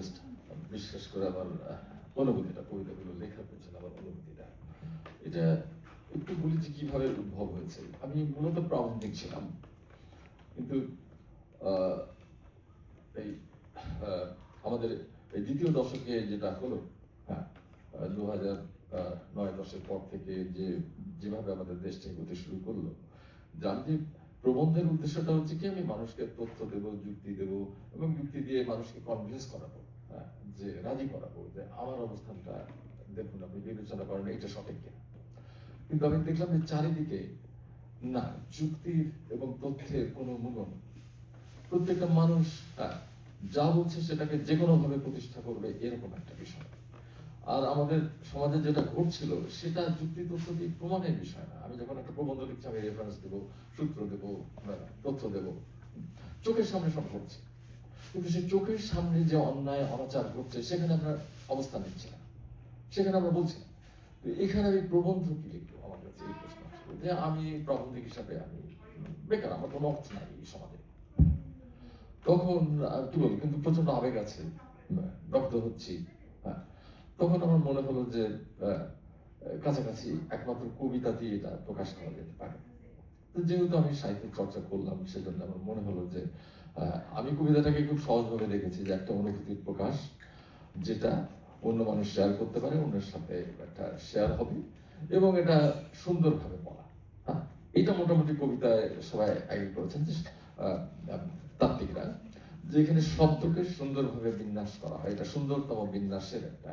Just বিশ্বাস করে আমার অনুভূতিটা, কবিতাগুলো লেখার পেছনে আমার অনুভূতিটা, এটা একটু বলি যে কিভাবে উদ্ভব হয়েছে। আমি মূলত প্রাবন্ধিক ছিলাম, কিন্তু আহ, এই আমাদের এই দ্বিতীয় দশকে যেটা হলো, হ্যাঁ, 2009-10 পর থেকে যেভাবে আমাদের দেশটা এগোতে শুরু করলো, যার যে প্রবন্ধের উদ্দেশ্যটা হচ্ছে কি, আমি মানুষকে তথ্য দেব, যুক্তি দেব, এবং যুক্তি দিয়ে মানুষকে কনভিন্স করাবো, হ্যাঁ, যে রাজি করাবো যে আমার অবস্থানটা দেখুন, আপনি বিবেচনা করেন এটা সঠিক কিনা। কিন্তু আমি দেখলাম যে চারিদিকে না যুক্তির এবং তথ্যের কোনো মূল্য নেই। প্রত্যেকটা মানুষ যা বলছে সেটাকে যে কোনো ভাবে প্রতিষ্ঠা করবে, এরকম একটা বিষয়। আর আমাদের সমাজে যেটা ঘটছিল সেটা যুক্তি তথ্য দিয়ে প্রমাণের বিষয় না। আমি যখন একটা প্রবন্ধ লিখছি, আমি রেফারেন্স দেবো, সূত্র দেবো, তথ্য দেবো, চোখের সামনে সব ঘটছে, কিন্তু সেই চোখের সামনে যে অন্যায় অনাচার ঘটছে সেখানে আমরা অবস্থান নিচ্ছি না, সেখানে আমরা বলছি না। এখানে আমি প্রবন্ধ কি লিখবো, আমার কাছে এই প্রশ্ন আসলো যে আমি প্রবন্ধিক হিসাবে আমি বেকার, আমার কোনো অর্থ নাই এই সমাজে। তখন কি বলবো, কিন্তু প্রচন্ড আবেগ আছে, দগ্ধ হচ্ছি। হ্যাঁ, তখন আমার মনে হলো যে কাছাকাছি একমাত্র কবিতা দিয়ে এটা প্রকাশ করা যেতে পারে। তো যেহেতু আমি সাহিত্য চর্চা করলাম, সেজন্য আমার মনে হলো যে আমি কবিতাটাকে খুব সহজভাবে দেখেছি যে একটা অনুভূতির প্রকাশ, যেটা অন্য মানুষ শেয়ার করতে পারে, অন্যের সাথে একটা শেয়ার হবে, এবং এটা সুন্দরভাবে বলা। হ্যাঁ, এটা মোটামুটি কবিতায় সবাই এগ্রি করেছেন যে তাত্ত্বিকরা, যে এখানে শব্দকে সুন্দরভাবে বিন্যাস করা হয়, এটা সুন্দরতম বিন্যাসের একটা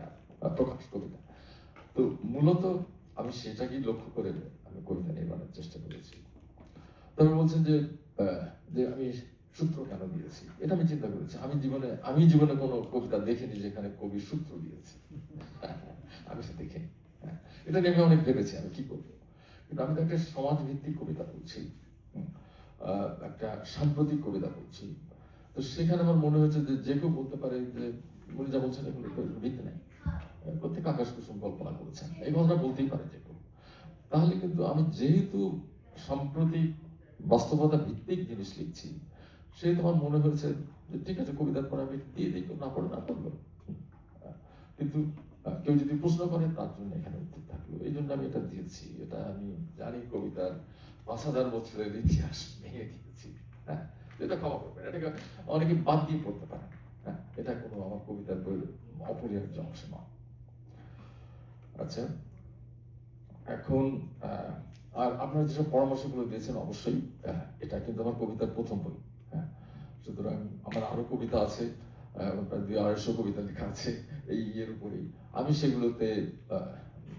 প্রকাশ কবিতা। তো মূলত আমি সেটাকেই লক্ষ্য করে আমি কবিতা নির্মাণের চেষ্টা করেছি। তবে বলছেন যে যে আমি সূত্র কেন দিয়েছি, এটা আমি চিন্তা করেছি। আমি জীবনে কোনো কবিতা দেখিনি যেখানে কবি সূত্র দিয়েছে। আমি সে দেখিনি। এটা নিয়ে আমি অনেক ভেবেছি আমি কি করবো, কিন্তু আমি তো একটা সমাজ ভিত্তিক কবিতা বলছি, একটা সাম্প্রতিক কবিতা বলছি। তো সেখানে আমার মনে হয়েছে যে যে কেউ বলতে পারে যে উনি যা বলছেন এগুলো ভিত্তি নেই, প্রত্যেক আকাশ কুসুম কল্পনা করেছেন, এই কথাটা বলতেই পারে যে কেউ। তাহলে কিন্তু আমি যেহেতু সাম্প্রতিক বাস্তবতা ভিত্তিক জিনিস লিখছি, সেই তোমার মনে হয়েছে যে ঠিক আছে, কবিতার পর আমি দিয়ে দিই, না পড়ে না পড়লো, কিন্তু কেউ যদি প্রশ্ন করে তার জন্য এখানে উত্তর থাকলো, এই জন্য আমি এটা দিয়েছি। এটা আমি জানি কবিতার 5,000 বছরের ইতিহাস ভেঙে দিয়েছি। হ্যাঁ, এটা ক্ষমা করবেন, এটাকে অনেকে বাদ দিয়ে পড়তে পারে। হ্যাঁ, এটা কোনো আমার কবিতার অপরিহার্য অংশ নয়। আচ্ছা, এখন আর আপনারা যেসব পরামর্শগুলো দিয়েছেন, অবশ্যই এটা কিন্তু আমার কবিতার প্রথম বই। হ্যাঁ, সুতরাং আমার আরো কবিতা আছে, প্রায় 200-250 কবিতা লেখা আছে এই ইয়ের উপরেই। আমি সেগুলোতে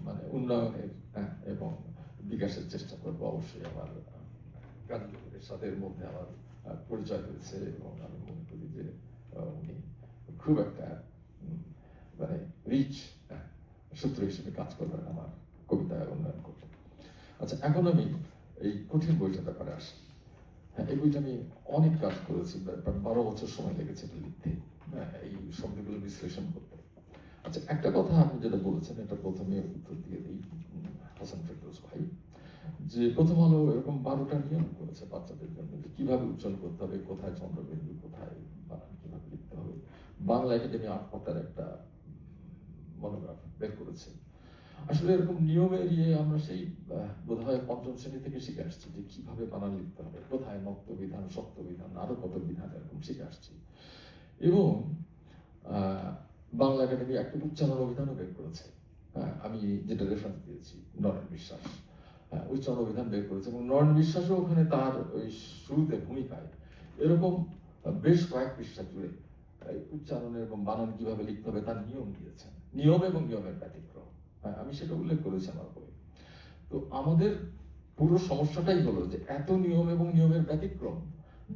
মানে উন্নয়নের এবং বিকাশের চেষ্টা করবো। অবশ্যই আমার কাজের সাথে এর মধ্যে আমার পরিচয় হয়েছে, এবং আমি মনে করি যে উনি খুব একটা মানে রিচ সূত্র হিসেবে কাজ করবেন আমার কবিতায় উন্নয়ন করতে। আচ্ছা, এখন আমি এই কঠিন বইটার ব্যাপারে আসি। হ্যাঁ, এই বইটা আমি অনেক কাজ করেছি, প্রায় 12 বছর সময় লেগেছে এটা লিখতে, এই শব্দগুলো বিশ্লেষণ করতে। আচ্ছা, একটা কথা আপনি যেটা বলেছেন, এটা প্রথমে উত্তর দিয়ে দিই হাসান ফেরদৌস ভাই, যে প্রথম আলো এরকম 12টা নিয়ম করেছে বাচ্চাদের জন্য, যে কিভাবে উচ্চারণ করতে হবে, কোথায় চন্দ্রবিন্দু, কোথায় বানান, কিভাবে লিখতে হবে। বাংলা একাডেমি 8 পাতার একটা মনোগ্রাফ বের করেছে। আসলে এরকম নিয়মের আমরা সেই বোধহয় 5ম শ্রেণী থেকে শিখে আসছি যে কিভাবে বানান লিখতে হবে, কোথায় নক্ত বিধান, সত্য বিধান, আরো কত বিধান এরকম শিখে আসছি। এবং বাংলা একাডেমি একটা উচ্চারণ অভিধানও বের করেছে। আমি যেটা রেফারেন্স দিয়েছি, নরেন বিশ্বাস উচ্চারণ অভিধান বের করেছে, এবং নরেন বিশ্বাসও ওখানে তার ওই শুরুতে ভূমিকায় এরকম বেশ কয়েক পৃষ্ঠা জুড়ে উচ্চারণের এবং বানান কিভাবে লিখতে হবে তার নিয়ম দিয়েছেন, নিয়ম এবং নিয়মের ব্যতিক্রম। আমি সেটা উল্লেখ করেছি আমার বই। তো আমাদের পুরো সমস্যাটাই হলো যে এত নিয়ম এবং নিয়মের ব্যতিক্রম,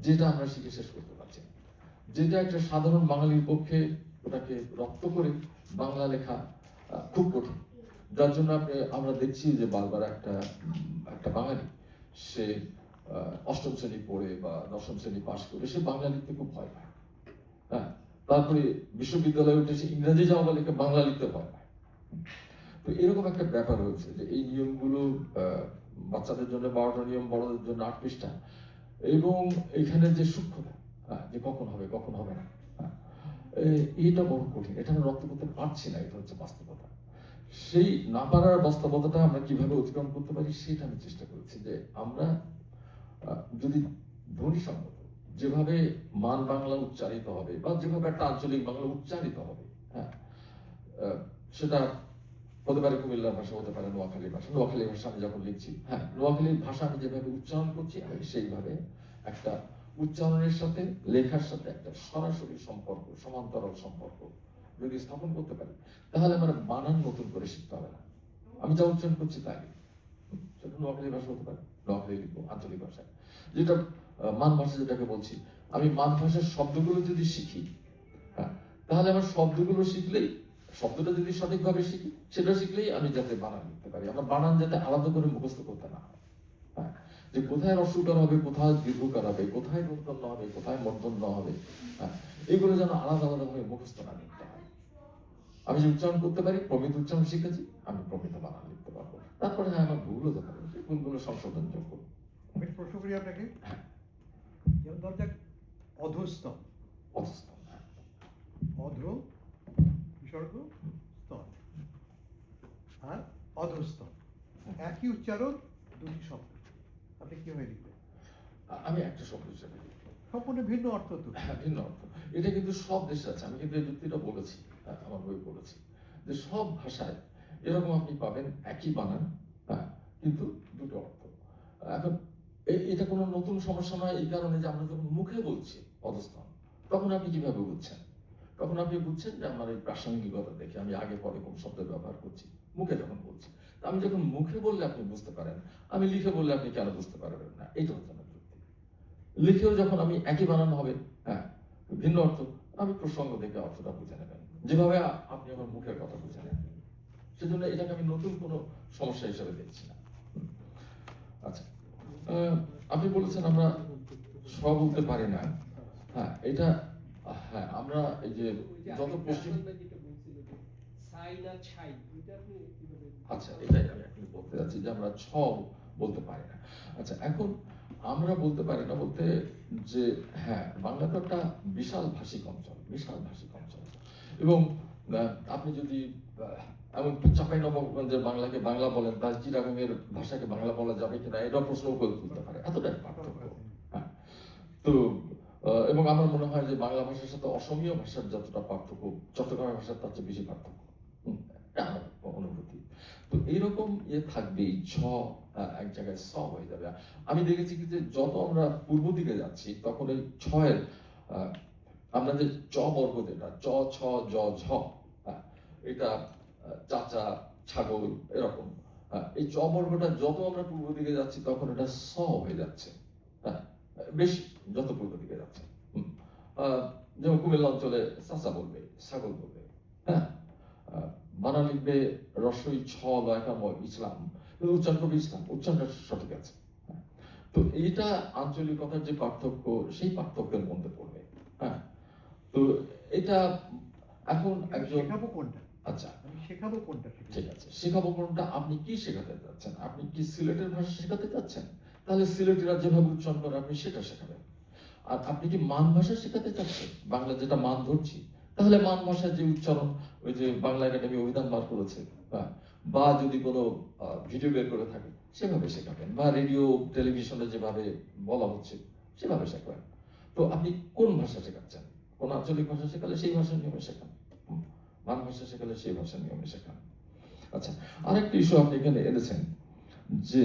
যেটা আমরা শিখে শেষ করতে পারছি না, যেটা একটা সাধারণ বাঙালির পক্ষে ওটাকে রপ্ত করে বাংলা লেখা খুব কঠিন। যার জন্য আমরা দেখছি যে বারবার একটা বাঙালি, সে 8ম শ্রেণী পড়ে বা 10ম শ্রেণী পাশ করে সে বাংলা লিখতে খুব ভয় পায়। হ্যাঁ, তারপরে বিশ্ববিদ্যালয়ে উঠে সে ইংরেজি যাওয়া লিখে বাংলা লিখতে ভয় পায়। তো এরকম একটা ব্যাপার হয়েছে যে এই নিয়মগুলো বাচ্চাদের জন্য 12টা নিয়ম, বড়দের জন্য 8 পৃষ্ঠা, এবং এখানে যে সূক্ষ্মতা, যে কখন হবে কখন হবে না, এটা বড় কঠিন, এটা আমরা রপ্ত করতে পারছি না, এটা হচ্ছে বাস্তবতা। সেই না পারার বাস্তবতাটা আমরা কিভাবে অতিক্রম করতে পারি সেটা আমি চেষ্টা করেছি, যে আমরা যদি ধ্বনিসঙ্গত যেভাবে মান বাংলা উচ্চারিত হবে বা যেভাবে একটা আঞ্চলিক বাংলা উচ্চারিত হবে, হ্যাঁ, সেটা হতে পারে কুমিল্লার ভাষা, হতে পারে নোয়াখালীর ভাষা। নোয়াখালীর ভাষা আমি যখন লিখছি, হ্যাঁ, নোয়াখালীর ভাষা আমি যেভাবে উচ্চারণ করছি আমি সেইভাবে একটা উচ্চারণের সাথে লেখার সাথে একটা সরাসরি সম্পর্ক, সমান্তরাল সম্পর্ক যদি স্থাপন করতে পারি, তাহলে আমার বানান নতুন করে শিখতে হবে না। আমি যা উচ্চারণ করছি তাই সেটা নোয়াখালী ভাষা হতে পারে, নোয়াখালী লিখবো আঞ্চলিক ভাষায়। যেটা মান ভাষা যেটাকে বলছি, আমি মান ভাষার শব্দগুলো যদি শিখি, হ্যাঁ, তাহলে আমার শব্দগুলো শিখলেই, শব্দটা যদি সঠিকভাবে শিখি, সেটা শিখলেই আমি যাতে বানান লিখতে পারি। আমার বানান যাতে আলাদা করে মুখস্থ করতে না হয়, হ্যাঁ, যে কোথায় রস্বকার হবে, কোথায় দীর্ঘকার হবে, কোথায় মূর্ধন্য হবে, কোথায় মূর্ধন্য হবে, হ্যাঁ, এগুলো যেন আলাদা আলাদা ভাবে মুখস্থ না লিখতে হয়। আমি যে উচ্চারণ করতে পারি, প্রমিত উচ্চারণ শিখেছি, আমি প্রমিত বানান লিখতে পারবো। তারপরে হ্যাঁ, আমার ভুল হতে পারে, সেই ভুলগুলো সংশোধনযোগ্য। আমি প্রশ্ন করি আপনাকে, যেমন ধর যাক অধস্তন, অধস্তন, হ্যাঁ, অধ বিসর্গ স্তন আর অধস্তন, একই উচ্চারণ দুটি শব্দ, আপনি কিভাবে লিখবেন? আমি একটা শব্দ হিসেবে লিখবো, সম্পূর্ণ ভিন্ন অর্থ তো। হ্যাঁ, ভিন্ন অর্থ। এটা কিন্তু সব দেশে আছে, আমি কিন্তু এই যুক্তিটা বলেছি, আমার বই বলেছি, যে সব ভাষায় এরকম আপনি পাবেন একই বানান, হ্যাঁ, কিন্তু দুটো অর্থ। এখন এটা কোনো নতুন সমস্যা নয়, এই কারণে যে আমরা যখন মুখে বলছি অধস্তন, তখন আপনি কিভাবে বুঝছেন? তখন আপনি বুঝছেন যে আমার এই প্রাসঙ্গিকতা দেখে আমি আগে পরে কোন শব্দ ব্যবহার করছি, মুখে যখন বলছি। আমি যখন মুখে বললে আপনি বুঝতে পারেন, আমি লিখে বললে আপনি কেন বুঝতে পারবেন না? এটা হচ্ছে আমার যুক্তি। লিখেও যখন আমি একই বানান হবে, হ্যাঁ, ভিন্ন অর্থ, আমি প্রসঙ্গ দেখে অর্থটা বুঝে নেবেন, যেভাবে আপনি আমার মুখের কথা বুঝে নেন। সেজন্য এটাকে আমি নতুন কোনো সমস্যা হিসেবে দেখছি না। আচ্ছা, আপনি বলেছেন আমরা সব বলতে পারি না, হ্যাঁ, এটা, হ্যাঁ, আমরা এই যে যত পশ্চিম, আচ্ছা, এটাই আমি এখন বলতে যাচ্ছি, যে আমরা ছ বলতে পারি না। আচ্ছা, এখন আমরা বলতে পারি না বলতে, যে হ্যাঁ, বাংলা তো একটা বিশাল ভাষিক অঞ্চল, বিশাল ভাষিক অঞ্চল, এবং আপনি যদি এমন চাঁপাইনবাবগঞ্জের বাংলাকে বাংলা বলেন, তার চিটাগাংয়ের ভাষাকে বাংলা বলা যাবে কিনা, এটা প্রশ্ন করে তুলতে পারে, এতটাই পার্থক্য। হ্যাঁ, তো এবং আমার মনে হয় যে বাংলা ভাষার সাথে অসমীয় ভাষার যতটা পার্থক্য, চট্টগ্রামের ভাষার তার চেয়ে বেশি পার্থক্য, এটা আমার অনুভূতি। তো এইরকম থাকবেই, ছ এক জায়গায় স হয়ে যাবে। আমি দেখেছি কি, যে যত আমরা পূর্ব দিকে যাচ্ছি, তখন এই ছয়ের আমরা যে চ বর্গ, যেটা চ, ছ, জ, ঝ, এটা চাচা, ছাগল, এরকম, এই চ বর্গটা যত আমরা পূর্ব দিকে যাচ্ছি, তখন এটা স হয়ে যাচ্ছে, হ্যাঁ, বেশি যত পূর্ব দিকে যাচ্ছে। যেমন কুমিল্লা অঞ্চলে চাচা বলবে, ছাগল বলবে, হ্যাঁ, বানা লিখবে রসই ছ লয়কাময় ইসলাম, উচ্চারণ করবে ইসলাম, উচ্চারণটা সঠিক আছে। তো এইটা আঞ্চলিকতার যে পার্থক্য, সেই পার্থক্যের মধ্যে পড়বে। হ্যাঁ, তো এটা এখন একজন শেখাবো কোনটা? আচ্ছা, আমি শেখাবো কোনটা? ঠিক আছে, শেখাবো কোনটা, আপনি কি শেখাতে চাচ্ছেন? আপনি কি সিলেটের ভাষা শেখাতে চাচ্ছেন? তাহলে সিলেটিরা যেভাবে উচ্চারণ করে আপনি সেটা শেখাবেন। আর আপনি কি মান ভাষা শেখাতে চাচ্ছেন, বাংলা যেটা মান ধরছি, তাহলে মান ভাষার যে উচ্চারণ, ওই যে বাংলা একাডেমি অভিধান বার করেছে, বা যদি কোনো ভিডিও বের করে থাকে, সেভাবে শেখাবেন, বা রেডিও টেলিভিশনে যেভাবে বলা হচ্ছে সেভাবে শেখাবেন। তো আপনি কোন ভাষা শেখাচ্ছেন? কোন আঞ্চলিক ভাষা শেখালে সেই ভাষার নিয়মে শেখান, মান ভাষা শেখালে সেই ভাষার নিয়মে শেখান। আচ্ছা, আরেকটা ইস্যু আপনি এখানে এনেছেন, যে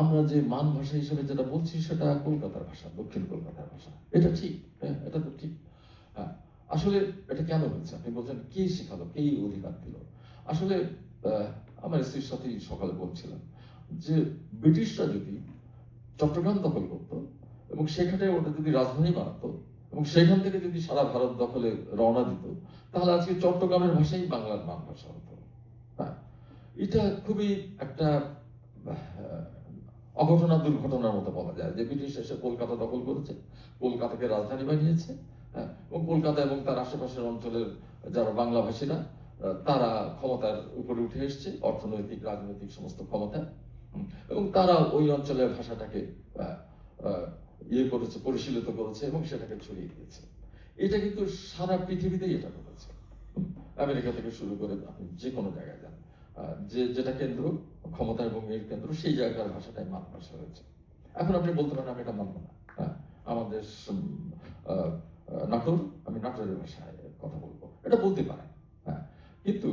আমরা যে মান ভাষা হিসেবে যেটা বলছি, সেটা কলকাতার ভাষা, দক্ষিণ কলকাতার ভাষা। এটা ঠিক, হ্যাঁ, এটা তো ঠিক। হ্যাঁ, আসলে এটা কেন হয়েছে? আপনি বলছেন কে শেখালো, কে অধিকার দিল? আসলে আমার স্ত্রীর সাথে সকালে বলছিলাম, যে ব্রিটিশরা যদি চট্টগ্রাম দখল করতো এবং সেখানে ওটা যদি রাজধানী বানাতো এবং সেখান থেকে যদি সারা ভারত দখলে রওনা দিত, তাহলে আজকে চট্টগ্রামের ভাষাই বাংলার মান ভাষা হতো। হ্যাঁ, এটা খুবই একটা অঘটনা, দুর্ঘটনার মতো বলা যায়, যে ব্রিটিশ এসে কলকাতা দখল করেছে, কলকাতাকে রাজধানী বানিয়েছে, হ্যাঁ, এবং কলকাতা এবং তার আশেপাশের অঞ্চলের যারা বাংলাভাষীরা, তারা ক্ষমতার উপরে উঠে এসছে, অর্থনৈতিক, রাজনৈতিক সমস্ত ক্ষমতা, এবং তারা ওই অঞ্চলের ভাষাটাকে ইয়ে করেছে, পরিশীলিত করেছে এবং সেটাকে ছড়িয়ে দিয়েছে। এটা কিন্তু সারা পৃথিবীতেই এটা ঘটেছে। আমেরিকা থেকে শুরু করে আপনি যে কোনো জায়গায় যান, যেটা কেন্দ্র, ক্ষমতা এবং এর কেন্দ্র, সেই জায়গার ভাষাটাই মান ভাষা হয়েছে। এখন আপনি বলতে পারেন আমি এটা মানব না, আমাদের নাটোর, আমি নাটোরের ভাষায় কথা বলবো, এটা বলতে পারেন, কিন্তু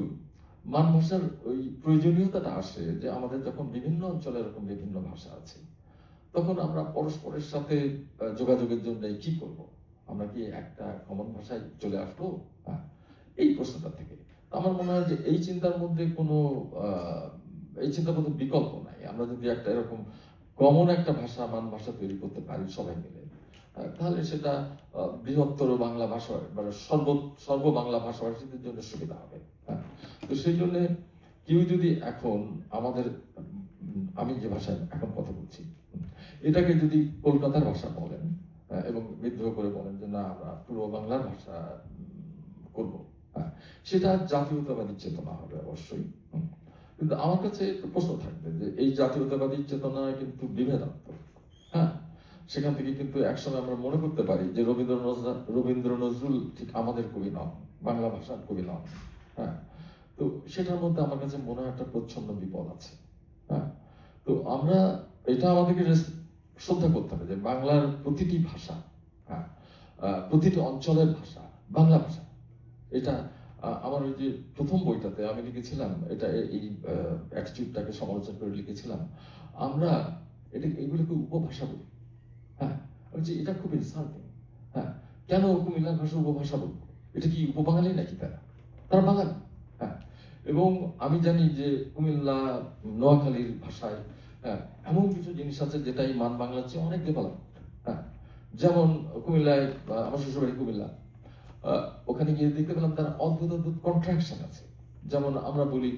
মান ভাষার ওই প্রয়োজনীয়তাটা আসে যে আমাদের যখন বিভিন্ন অঞ্চলে এরকম বিভিন্ন ভাষা আছে, তখন আমরা পরস্পরের সাথে যোগাযোগের জন্য কি করব? আমরা কি একটা কমন ভাষায় চলে আসবো? এই প্রশ্নটা থেকে আমার মনে হয় যে এই চিন্তার মধ্যে কোনো এই চিন্তার মধ্যে বিকল্প নাই। আমরা যদি একটা এরকম কমন একটা ভাষা, মান ভাষা তৈরি করতে পারি সবাই মিলে, তাহলে সেটা বৃহত্তর বাংলা ভাষা মানে সর্ব বাংলা ভাষাভাষীদের জন্য সুবিধা হবে। তো সেই জন্য কেউ যদি এখন আমাদের, আমি যে ভাষায় এখন কথা বলছি, এটাকে যদি কলকাতার ভাষা বলেন এবং বিদ্রোহ করে বলেন যে না আমরা পূর্ব বাংলার ভাষা করব, সেটা জাতীয়তাবাদী চেতনা হবে অবশ্যই। কিন্তু আমার কাছে একটু প্রশ্ন থাকবে যে এই জাতীয়তাবাদী চেতনা কিন্তু বিভেদাত্মক। সেখান থেকে কিন্তু একসময় আমরা মনে করতে পারি যে রবীন্দ্র নজরুল ঠিক আমাদের কবি নন, বাংলা ভাষার কবি নন। তো সেটার মধ্যে আমার কাছে মনে হয় একটা প্রচ্ছন্ন বিপদ আছে। তো আমরা এটা আমাদেরকে শ্রদ্ধা করতে হবে যে বাংলার প্রতিটি ভাষা, প্রতিটি অঞ্চলের ভাষা বাংলা ভাষা। এটা আমার ওই যে প্রথম বইটাতে আমি লিখেছিলাম, এটা এই অ্যাটিটিউডটাকে সমালোচনা করে লিখেছিলাম, আমরা এগুলোকে উপভাষা বলি। এটা খুব ইনসাল্টিং। কেন কুমিল্লার ভাষা উপভাষা বলবো? এটা কি উপবাঙালি নাকি? তারা বাঙালি। এবং আমি জানি যে কুমিল্লা, নোয়াখালীর ভাষায় এমন কিছু জিনিস আছে যেটা এই মান বাংলার চেয়ে অনেক ডেভেলপ। যেমন কুমিল্লায়, আমার শ্বশুরবাড়ি কুমিল্লা, ওখানে গিয়ে দেখতে পেলাম তার অদ্ভুত অদ্ভুত কন্ট্রাকশন আছে। যেমন আমরা বলি,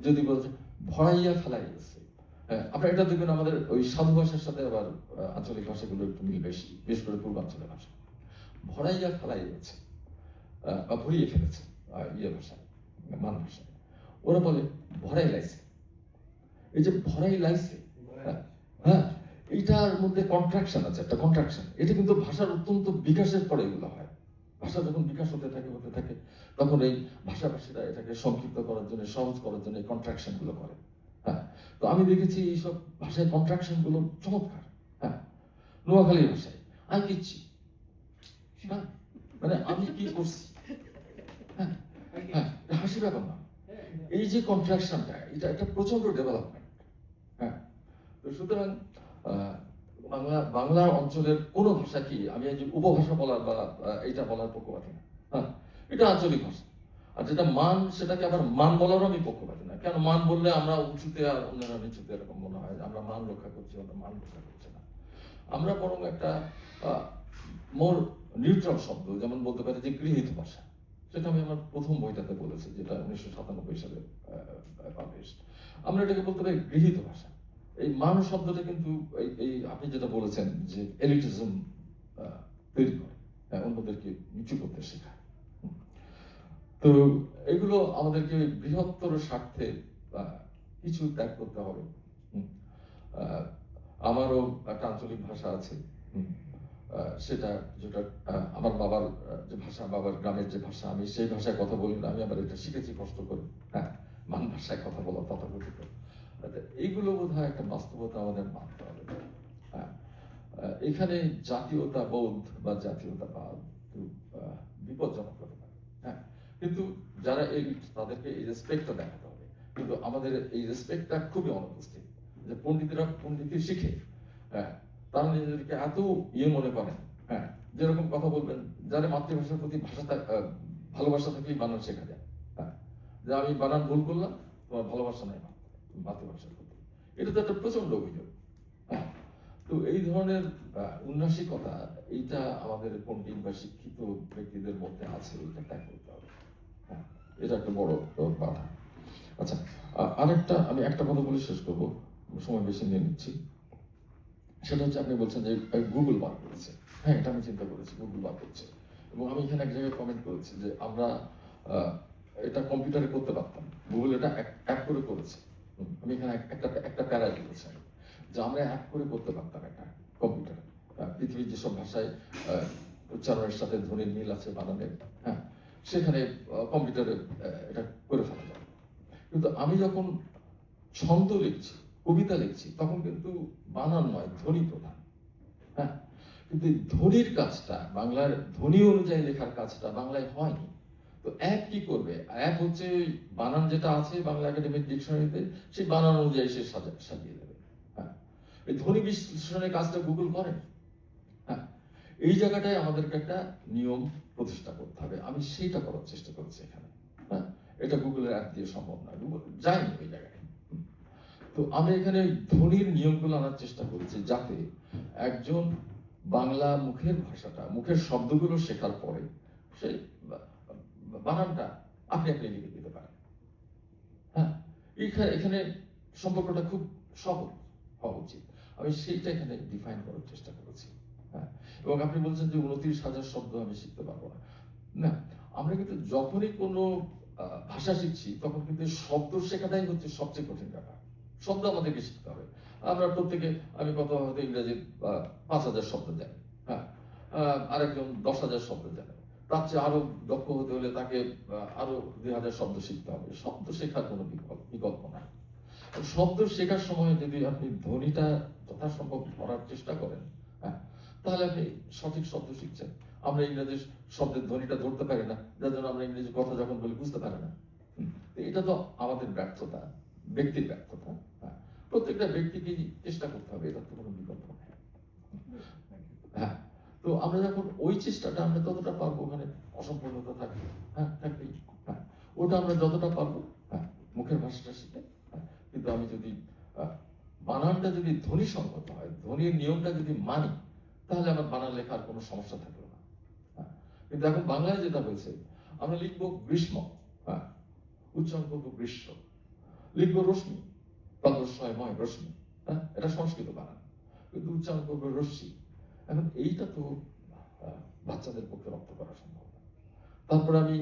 যদি বলছে ভরাইয়া ফেলাই গেছে, আপনারা এটা দেখবেন আমাদের ওই সাধু ভাষার সাথে আবার আঞ্চলিক ভাষাগুলো একটু মিল বেশি, বিশেষ করে পূর্বাঞ্চলের ভাষা। ভরাইয়া ফেলাই গেছে বা ভরিয়ে ফেলেছে ইয়ে ভাষায়, মান ভাষায় ওরা বলে ভরাই লাইছে। এই যে ভরাই লাইছে, এইটার মধ্যে কন্ট্রাকশন আছে, একটা কন্ট্রাকশন। এটা কিন্তু ভাষার অত্যন্ত বিকাশের পরে এগুলো হয়। ভাষা যখন বিকাশ হতে থাকে তখন এই ভাষাভাষীরা এটাকে সংক্ষিপ্ত করার জন্য, সহজ করার জন্য এই কন্ট্রাকশন গুলো করে। তো আমি দেখেছি এইসব ভাষায় কন্ট্রাকশন গুলো চমৎকার। নোয়াখালীর ভাষায় আই কিচ্ছি, মানে আমি কি করছি, হাসি ব্যাপার না। এই যে কন্ট্রাকশনটা, এটা একটা প্রচন্ড ডেভেলপমেন্ট। তো সুতরাং বাংলা অঞ্চলের কোন ভাষা কি আমি এই যে উপভাষা বলার বা এটা বলার পক্ষপাতী না। এটা আঞ্চলিক ভাষা। আর যেটা মান, সেটাকে আবার মান বলারও আমি পক্ষপাতী না। কেন মান বললে আমরা উঁচুতে আর অন্যরা নিচুতে এরকম মনে হয়, আমরা মান রক্ষা করছি, আমরা মান রক্ষা করছি না। আমরা বরং একটা মোর নিউট্রাল শব্দ, যেমন বলতে পারি যে গৃহীত ভাষা। সেটা আমি আমার প্রথম বইটাতে বলেছি, যেটা 1997 সালে পাবলিশড। আমরা এটাকে বলতে পারি গৃহীত ভাষা। এই মান শব্দটা কিন্তু এই আপনি যেটা বলেছেন যে এলিটিজম তৈরি করে, অন্যদেরকে নিচু করতে শেখায়। তো এগুলো আমাদেরকে বৃহত্তর স্বার্থে কিছু ত্যাগ করতে হবে। আমারও একটা আঞ্চলিক ভাষা আছে, সেটা যেটা আমার বাবার যে ভাষা, বাবার গ্রামের যে ভাষা, আমি সেই ভাষায় কথা বলি না। আমি আবার এটা শিখেছি কষ্ট করে, মান ভাষায় কথা বলা তথাকথিত। এইগুলো বোধহয় একটা বাস্তবতা আমাদের মানতে হবে। এখানে জাতীয়তাবোধ বা জাতীয়তাবাদ বিপজ্জনক হতে পারে, কিন্তু যারা তাদেরকে এই রেসপেক্টটা দেখাতে হবে। কিন্তু আমাদের এই রেসপেক্টটা খুবই অনুপস্থিত। যে পণ্ডিতেরা পণ্ডিতি শিখে, তারা নিজেদেরকে এত মনে করেন, যেরকম কথা বলবেন, যারা মাতৃভাষার প্রতি ভালোবাসা থাকলেই বানান শেখা যায়। যে আমি বানান ভুল করলাম, তোমার ভালোবাসা নাই মাতৃভাষার প্রতি, এটা তো একটা প্রচন্ড অভিযোগ। তো এই ধরনের উন্নাসিকতা, এইটা আমাদের পণ্ডিত বা শিক্ষিত ব্যক্তিদের মধ্যে আছে, এটা ত্যাগ করতে হবে। এটা একটা বড় বাধা। আচ্ছা, আরেকটা আমি একটা কথা বলে শেষ করবো, সময় বেশি নিয়ে নিচ্ছি। সেটা হচ্ছে আপনি বলছেন যে গুগল বার করেছে। এটা আমি চিন্তা করেছি, গুগল বার করছে। এবং আমি এখানে এক জায়গায় কমেন্ট করেছি যে আমরা এটা কম্পিউটারে করতে পারতাম, গুগল এটা অ্যাপ করে করেছে। আমি এখানে একটা প্যারা দিয়েছি যে আমরা অ্যাপ করে করতে পারতাম একটা কম্পিউটারে। পৃথিবীর যেসব ভাষায় উচ্চারণের সাথে ধ্বনির মিল আছে বানানের, হ্যাঁ, সেখানে কম্পিউটারে এটা করে ফেলা যায়। কিন্তু আমি যখন ছন্দ লিখছি, কবিতা লিখছি, তখন কিন্তু বানান নয়, ধ্বনি প্রধান। হ্যাঁ, কিন্তু এই ধ্বনির কাজটা, বাংলার ধ্বনি অনুযায়ী লেখার কাজটা বাংলায় হয়নি। তো অ্যাপ কি করবে? অ্যাপ হচ্ছে বানান যেটা আছে বাংলা একাডেমিক ডিকশনারিতে, সেই বানান অনুযায়ী সে সাজিয়ে দেবে। হ্যাঁ, এই ধ্বনি বিশ্লেষণের কাজটা গুগল করে। হ্যাঁ, এই জায়গাটায় আমাদেরকে একটা নিয়ম প্রতিষ্ঠা করতে হবে। আমি সেইটা করার চেষ্টা করছি এখানে। হ্যাঁ, এটা গুগলের অ্যাপ দিয়ে সম্ভব না, গুগল যায়নি ওই জায়গায়। তো আমি এখানে ধ্বনির নিয়মগুলো আনার চেষ্টা করেছি, যাতে একজন বাংলা মুখের ভাষাটা, মুখের শব্দগুলো শেখার পরে সেই বানানটা আপনি লিখে দিতে পারেন। হ্যাঁ, এখানে সম্পর্কটা খুব সহজ হওয়া উচিত। আমি সেইটা এখানে ডিফাইন করার চেষ্টা করেছি। হ্যাঁ, এবং আপনি বলছেন যে 29,000 শব্দ আমি শিখতে পারবো না। না, আমরা কিন্তু যখনই কোনো ভাষা শিখছি, তখন কিন্তু শব্দ শেখাটাই হচ্ছে সবচেয়ে কঠিন ব্যাপার। শব্দ আমাদেরকে শিখতে হবে। আমরা প্রত্যেকে, আমি কত হয়তো ইংরেজি 5,000 শব্দ জানি, হ্যাঁ, আরেকজন 10,000 শব্দ জানে। তার চেয়ে আরো দক্ষ হতে হলে তাকে আরো 2,000 শব্দ শিখতে হবে। শব্দ শেখার কোনো বিকল্প নাই। শব্দ শেখার সময় যদি আপনি ধ্বনিটা যথাসম্ভব ধরার চেষ্টা করেন, হ্যাঁ, তাহলে আপনি সঠিক শব্দ শিখছেন। আমরা ইংরেজি শব্দের ধ্বনিটা ধরতে পারি না, যার জন্য আমরা ইংরেজি কথা যখন বলি বুঝতে পারি না। এটা তো আমাদের ব্যর্থতা, ব্যক্তির ব্যর্থতা। হ্যাঁ, প্রত্যেকটা ব্যক্তিকে চেষ্টা করতে হবে, এটা তো কোনো বিকল্প নেই। হ্যাঁ, তো আমরা যখন ওই চেষ্টাটা আমরা ততটা পারবো, ওখানে অসম্পূর্ণতা থাকবে, হ্যাঁ, থাকবেই। হ্যাঁ, ওটা আমরা যতটা পারবো, হ্যাঁ, মুখের ভাষাটা শিখে। হ্যাঁ, কিন্তু আমি যদি বানানটা যদি ধ্বনি সংগত হয়, ধ্বনির নিয়মটা যদি মানি, তাহলে আমার বানান লেখার কোনো সমস্যা থাকলো না। হ্যাঁ, কিন্তু এখন বাংলায় যেটা হয়েছে, আমরা লিখবো গ্রীষ্ম, হ্যাঁ, উচ্চারণ করবো গ্রীষ্ম, লিখবো রশ্মি, তদ্রস্ময় রশ্মি, হ্যাঁ, এটা সংস্কৃত বানান, কিন্তু উচ্চারণ করবো রশ্মি। এখন এইটা তো বাচ্চাদের পক্ষে রপ্ত করা সম্ভব না। তারপর আমি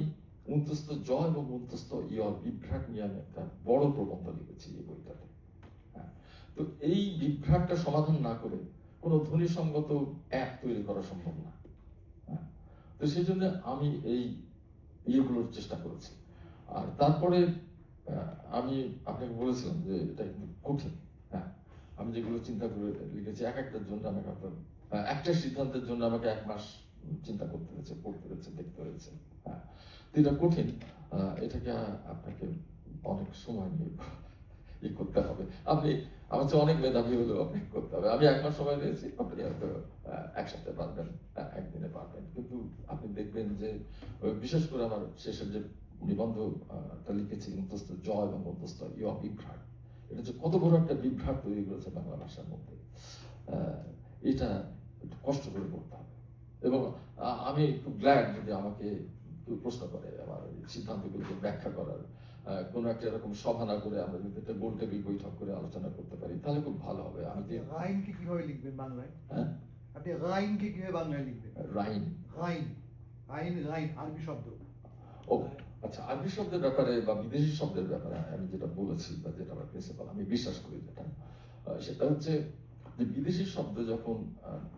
মুন্তস্থ জ এবং মুন্তস্থ ইয়র বিভ্রাট নিয়ে আমি একটা বড় প্রবন্ধ লিখেছি এই বইটাতে। হ্যাঁ, তো এই বিভ্রাটটা সমাধান না করে কোনো ধ্বনিসঙ্গত অ্যাপ তৈরি করা সম্ভব না। হ্যাঁ, তো সেই জন্য আমি এই ইয়েগুলোর চেষ্টা করেছি। আর তারপরে আমি আপনাকে বলেছিলাম যে এটা কিন্তু কঠিন। হ্যাঁ, আমি যেগুলো চিন্তা করে লিখেছি, এক একটার জন্য আমাকে একটা সিদ্ধান্তের জন্য আমাকে 1 মাস চিন্তা করতে হয়েছে, পড়তে হয়েছে, দেখতে হয়েছে। হ্যাঁ, তো এটা কঠিন। এটাকে আপনাকে অনেক সময় নিয়ে করতে হবে। আপনি আমার চেয়ে অনেক মেধাবী হলেও আপনাকে করতে হবে। আমি 1 মাস সময় নিয়েছি, আপনি হয়তো এক সপ্তাহে পারবেন, একদিনে পারবেন। কিন্তু আপনি দেখবেন যে বিশেষ করে আমার শেষের যে নিবন্ধটা লিখেছি, মুন্তস্থ জ এবং মুন্তস্থ ইয় বিভ্রাট, এটা যে কত বড় একটা বিভ্রাট তৈরি করেছে বাংলা ভাষার মধ্যে, এটা একটু কষ্ট করে করতে হবে। এবং আমি খুব গ্ল্যাড যদি আমাকে কেউ প্রশ্ন করে আমার সিদ্ধান্তগুলোকে ব্যাখ্যা করার, কোনো একটা এরকম সভা না করে আমরা যদি একটা গোল টেবিল বৈঠক করে আলোচনা করতে পারি, তাহলে খুব ভালো হবে। আমি যে রাইনকে কিভাবে লিখবেন বাংলায়? হ্যাঁ, আপনি রাইনকে কিভাবে বাংলায় লিখবেন? রাইন, রাইন, রাইন, রাইন আরবি শব্দ। ও আচ্ছা, আরবি শব্দের ব্যাপারে বা বিদেশি শব্দের ব্যাপারে আমি যেটা বলেছি বা যেটা আমার প্রিন্সিপাল আমি বিশ্বাস করি, যেটা সেটা হচ্ছে যে বিদেশি শব্দ যখন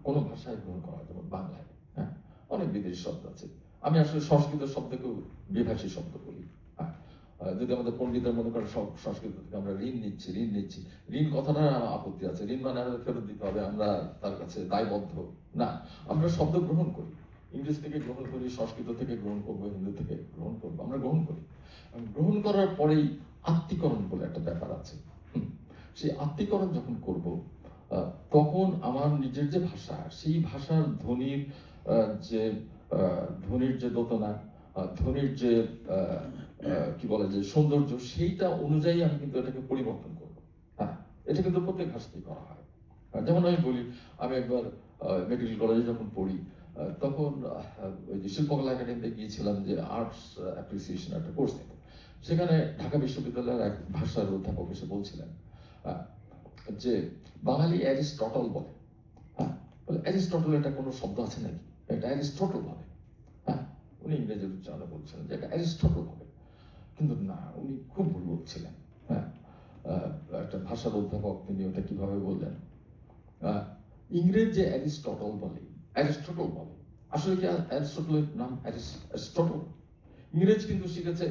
কোনো ভাষায় গ্রহণ করা হয়, যেমন বাংলায়, হ্যাঁ, অনেক বিদেশি শব্দ আছে। আমি আসলে সংস্কৃত শব্দকেও বিভাষী শব্দ বলি। হ্যাঁ, যদি আমাদের পণ্ডিতরা মনে করেন সব সংস্কৃত থেকে আমরা ঋণ নিচ্ছি, ঋণ কথাটা আপত্তি আছে। ঋণ মানে আমাদের ফেরত দিতে হবে, আমরা তার কাছে দায়বদ্ধ না। আমরা শব্দ গ্রহণ করি, ইংরেজি থেকে গ্রহণ করি, সংস্কৃত থেকে গ্রহণ করবো, হিন্দু থেকে গ্রহণ করবো, আমরা গ্রহণ করি। গ্রহণ করার পরেই আত্মীকরণ বলে একটা ব্যাপার আছে। সেই আত্মীকরণ যখন করব, তখন আমার নিজের যে ভাষা, সেই ভাষার ধ্বনির যে দোতনা, ধ্বনির যে কি বলে যে সৌন্দর্য, সেইটা অনুযায়ী আমি কিন্তু এটাকে পরিবর্তন করবো। হ্যাঁ, এটা কিন্তু প্রত্যেক ভাষাতেই করা হয়। যেমন আমি বলি, আমি একবার মেডিকেল কলেজে যখন পড়ি, তখন ওই যে শিল্পকলা একাডেমিতে গিয়েছিলাম যে আর্টস অ্যাপ্রিসিয়েশন একটা কোর্স নিতে। সেখানে ঢাকা বিশ্ববিদ্যালয়ের এক ভাষার অধ্যাপক এসে বলছিলেন যে বাঙালি অ্যারিস্টটল বলে। হ্যাঁ, বলে অ্যারিস্টটল এটা কোনো শব্দ আছে নাকি, এটা অ্যারিস্টটল হবে। হ্যাঁ, উনি ইংরেজির উচ্চারণে বলছিলেন যে এটা অ্যারিস্টটল হবে, কিন্তু না, উনি খুব ভুল বলছিলেন। হ্যাঁ, একটা ভাষার অধ্যাপক, তিনি ওটা কিভাবে বললেন, ইংরেজ যে অ্যারিস্টটল বলে, আসলে কি অ্যারিস্টটলের নাম অ্যারিস্টটল? ইংরেজ কিন্তু শিখেছে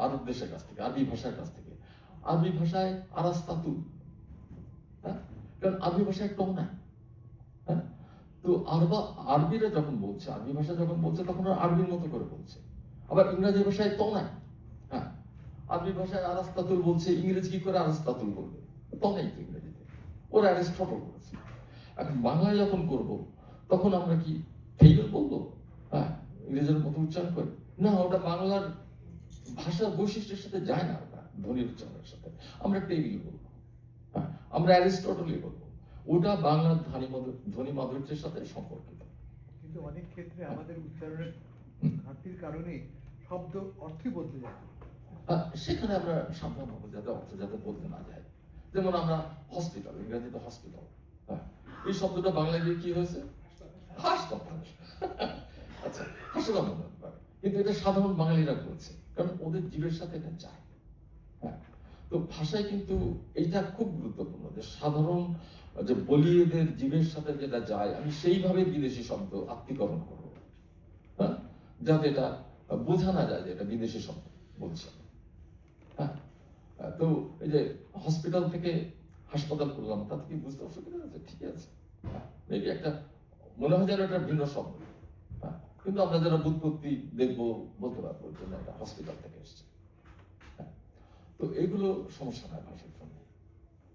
আরব দেশের কাছ থেকে, আরবি ভাষার কাছ থেকে। আরবি ভাষায় আরাস্তাতুল, হ্যাঁ, কারণ আরবি ভাষায় টং নাই, হ্যাঁ। তো আরবিরা যখন বলছে, আরবি ভাষা যখন বলছে তখন ওরা আরবির মতো করে বলছে। আবার ইংরেজি ভাষায় টং নাই, হ্যাঁ। আরবি ভাষায় আরাস্তাতুল বলছে, ইংরেজ কি করে আরাস্তাতুল বলবে? টং নাই তো ইংরেজিতে, ওরা অ্যারিস্টটল বলেছে। এখন বাংলায় যখন করব তখন আমরা কি টেবিল বলবো, হ্যাঁ, ইংরেজের মতো উচ্চারণ করে? না, ওটা বাংলার ভাষার বৈশিষ্ট্যের সাথে যায় না, ওটা ধ্বনির উচ্চারণের সাথে। আমরা টেবিল বলবো, হ্যাঁ, আমরা অ্যারিস্টটলই বলবো। ওটা বাংলার ধ্বনি মাধুর্যের সাথে সম্পর্কিত। কিন্তু অনেক ক্ষেত্রে আমাদের উচ্চারণের ঘাটতির কারণে শব্দ অর্থই বদলে যায়। সেখানে আমরা সাবধান হবো যাতে অর্থ যাতে বলতে না যায়। যেমন আমরা হসপিটাল, ইংরেজিতে হসপিটাল, হ্যাঁ, এই শব্দটা বাংলায় গিয়ে কি হয়েছে? হাসপাতাল। আচ্ছা, হাসপাতাল মনে হতে পারে, কিন্তু এটা সাধারণ বাঙালিরা বলছে, কারণ ওদের জীবের সাথে এটা যায়, হ্যাঁ। তো ভাষায় কিন্তু এইটা খুব গুরুত্বপূর্ণ যে সাধারণ যে বলিয়েদের জীবের সাথে যেটা যায়, আমি সেইভাবে বিদেশি শব্দ আত্মীকরণ করবো, হ্যাঁ, যাতে এটা বোঝা না যায় যে এটা বিদেশি শব্দ বলছে, হ্যাঁ। তো এই যে হসপিটাল থেকে হাসপাতাল করলাম, তাতে কি বুঝতে অসুবিধা আছে? ঠিক আছে, মেবি একটা মনে হয় যেন একটা ভিন্ন শব্দ, হ্যাঁ, কিন্তু আমরা যারা বুৎপত্তি দেখবো বলতে পারবো যে না, এটা হসপিটাল থেকে এসছে, হ্যাঁ। তো এগুলো সমস্যা নয় ভাষার জন্য,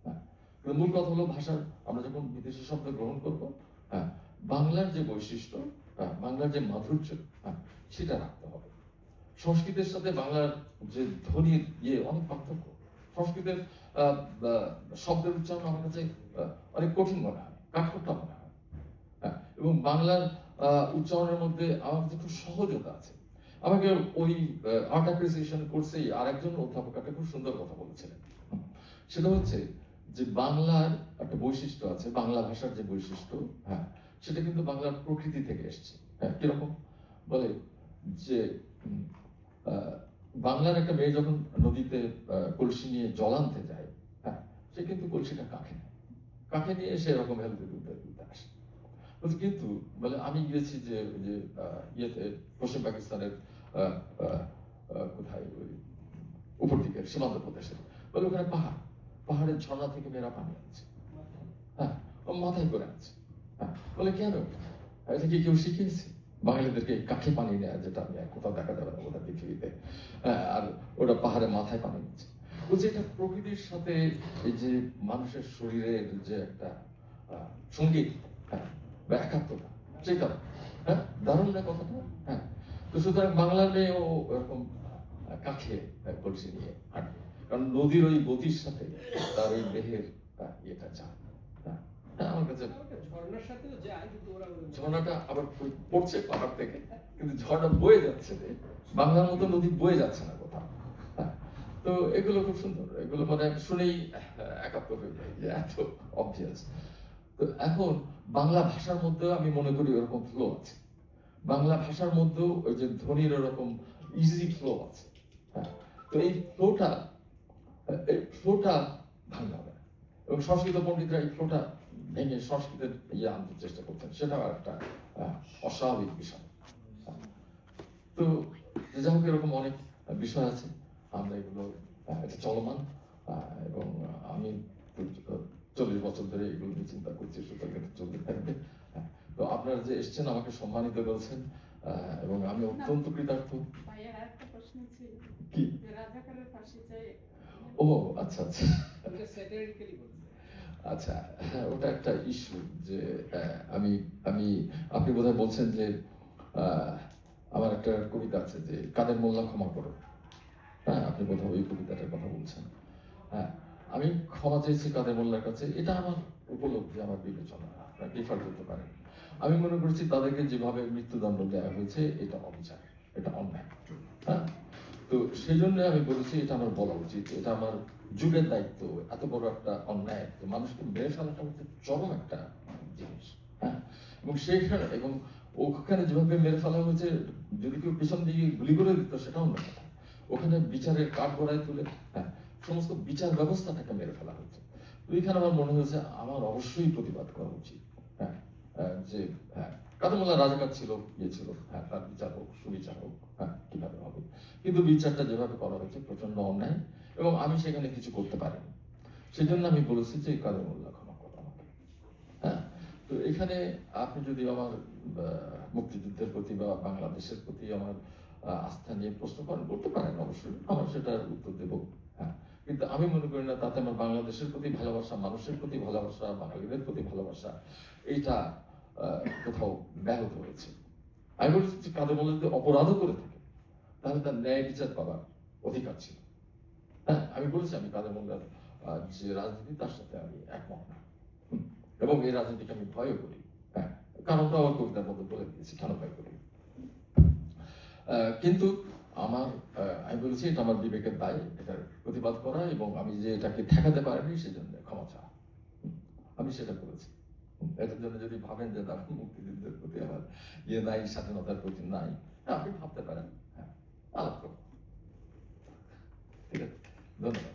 হ্যাঁ। কিন্তু মূল কথা হলো ভাষার আমরা যখন বিদেশি শব্দ গ্রহণ করবো, হ্যাঁ, বাংলার যে বৈশিষ্ট্য, হ্যাঁ, বাংলার যে মাধুর্য, হ্যাঁ, সেটা রাখতে হবে। সংস্কৃতের সাথে বাংলার যে ধ্বনির অনেক পার্থক্য। সংস্কৃতের শব্দের উচ্চারণ আমার কাছে অনেক কঠিন মনে হয়, কাঠখোট্টা মনে হয়, হ্যাঁ। এবং বাংলার উচ্চারণের মধ্যে আমার কাছে খুব সহজতা আছে। আমাকে ওই আর্ট অ্যাপ্রিসিয়েশন কোর্সেই আর একজন অধ্যাপক একটা খুব সুন্দর কথা বলেছিলেন। সেটা হচ্ছে যে বাংলার একটা বৈশিষ্ট্য আছে, বাংলা ভাষার যে বৈশিষ্ট্য, হ্যাঁ, সেটা কিন্তু বাংলার প্রকৃতি থেকে এসছে, হ্যাঁ। কিরকম বলে যে বাংলার একটা মেয়ে যখন নদীতে কলসি নিয়ে জল আনতে যায়, হ্যাঁ, সে কিন্তু কলসিটা কাকে নিয়ে এসে এরকম হেলতে দুলতে আসে। বলছে কিন্তু বলে আমি গিয়েছি যে ইয়েতে পশ্চিম পাকিস্তানের কোথায় ওই উপর দিকে সীমান্ত প্রদেশে, বলে ওখানে পাহাড়ের ঝর্ণা থেকে মেয়েরা পানি আনছে, হ্যাঁ, ও মাথায় করে আনছে, হ্যাঁ। বলে কেন এটা কি কেউ শিখিয়েছে বাঙালিদেরকে কাকে পানি নেয়, যেটা আমি কোথাও দেখা যাবে না ওটা পৃথিবীতে, আর ওটা পাহাড়ে মাথায় পানি নিচ্ছে। বলছে এটা প্রকৃতির সাথে এই যে মানুষের শরীরের যে একটা সঙ্গীত, হ্যাঁ, বা একাত্মতা, সেটা, হ্যাঁ, দারুণ না কথাটা, হ্যাঁ। তো সুতরাং বাংলার মেয়েও এরকম কাছে কলসি নিয়ে হাঁটবে, কারণ নদীর ওই গতির সাথে তার ওই দেহের ইয়েটা যায়, হ্যাঁ। আমার কাছে ঝর্ণাটা আবার পড়ছে পাহাড় থেকে, কিন্তু ঝর্ণা বয়ে যাচ্ছে, বাংলার মতো নদী বয়ে যাচ্ছে না কোথাও, হ্যাঁ। তো এগুলো খুব সুন্দর, এগুলো মানে শুনেই একাত্ম হয়ে যায় যে এত অবভিয়াস। তো এখন বাংলা ভাষার মধ্যেও আমি মনে করি ওরকম ফ্লো আছে, বাংলা ভাষার মধ্যেও ওই যে ধ্বনির ওরকম ইজি ফ্লো আছে, হ্যাঁ। তো এই ফ্লোটা ভাঙা হবে না, এবং সংস্কৃত পণ্ডিতরা এই ফ্লোটা ভেঙে সংস্কৃতের আনতে চেষ্টা করতেন, সেটাও একটা অস্বাভাবিক বিষয়। তো যাই হোক, এরকম অনেক বিষয় আছে, আমরা এগুলো এটা চলমান, এবং আমি 40 বছর ধরে এগুলো নিয়ে চিন্তা করছি, সুতরাং চলতে থাকবে। তো আপনারা যে এসছেন আমাকে সম্মানিত করেছেন, এবং আমি অত্যন্ত কৃতার্থ। কি? ও আচ্ছা আচ্ছা আচ্ছা, হ্যাঁ, ওটা একটা ইস্যু যে আপনি বোধহয় বলছেন যে আমার একটা কবিতা আছে যে কাদের মোল্লা ক্ষমা করো, হ্যাঁ, আপনি বোধহয় ওই কবিতাটার কথা বলছেন, হ্যাঁ। আমি ক্ষমা চেয়েছি কাদের মোল্লার কাছে, এটা আমার উপলব্ধি, আমার বিবেচনা, ডিফার করতে পারে। আমি মনে করছি তাদেরকে যেভাবে মৃত্যুদণ্ড দেওয়া হয়েছে এটা অবিচার, এটা অন্যায়, হ্যাঁ। তো সেই জন্য আমি বলেছি এটা আমার বলা উচিত, এটা আমার যুগের দায়িত্ব। এত বড় একটা অন্যায়, মানুষকে মেরে ফেলাটা হচ্ছে চরম একটা জিনিস, হ্যাঁ। এবং সেইখানে এবং ওখানে যেভাবে মেরে ফেলা হয়েছে, যদি কেউ পিছন দিকে গুলি করে দিত সেটা অন্য কথা, ওখানে বিচারের কাঠ গড়ায় তুলে, হ্যাঁ, সমস্ত বিচার ব্যবস্থাটাকে মেরে ফেলা হচ্ছে। তো এখানে আমার মনে হয়েছে আমার অবশ্যই প্রতিবাদ করা উচিত, হ্যাঁ। যে হ্যাঁ কাদের মোল্লা রাজাকার ছিল ইয়ে ছিল, হ্যাঁ তার বিচার হোক, সুবিচার হোক, হ্যাঁ কিভাবে হবে, কিন্তু বিচারটা যেভাবে করা হয়েছে প্রচন্ড অন্যায় এবং আমি সেখানে কিছু করতে পারিনি। সেজন্য আমি বলেছি যে কাদের মোল্লা ক্ষমা করো আমাকে। হ্যাঁ, তো এখানে আপনি যদি আমার মুক্তিযুদ্ধের প্রতি বা বাংলাদেশের প্রতি আমার আস্থা নিয়ে প্রশ্ন করেন, করতে পারেন, অবশ্যই আমার সেটার উত্তর দেব। হ্যাঁ, কিন্তু আমি মনে করি না তাতে আমার বাংলাদেশের প্রতি ভালোবাসা, মানুষের প্রতি ভালোবাসা, বাঙালিদের প্রতি ভালোবাসা এইটা কোথাও ব্যাহত হয়েছে। আমি বলছি যে কাদের মোল্লা যদি অপরাধও করে থাকে তাহলে তার ন্যায় বিচার পাওয়ার অধিকার ছিল। হ্যাঁ, আমি বলেছি আমি কাদের মোল্লার যে রাজনীতি তার সাথে আমি একমত না, এবং এই রাজনীতিকে আমি ভয়ও করি। হ্যাঁ, কারণটা আমার কবিতার মধ্যে বলে দিয়েছি কেন ভয় করি। কিন্তু আমার আমি বলেছি এটা আমার বিবেকের দায় এটার প্রতিবাদ করা, এবং আমি যে এটাকে ঠেকাতে পারিনি সেজন্য ক্ষমা চাওয়া। আমি সেটা করেছি। এটার জন্য যদি ভাবেন যে তার মুক্তিযুদ্ধের প্রতি আমার ইয়ে নাই, স্বাধীনতার প্রতি নাই, হ্যাঁ আপনি ভাবতে পারেন। হ্যাঁ, আলাপ করুন। ঠিক আছে, ধন্যবাদ।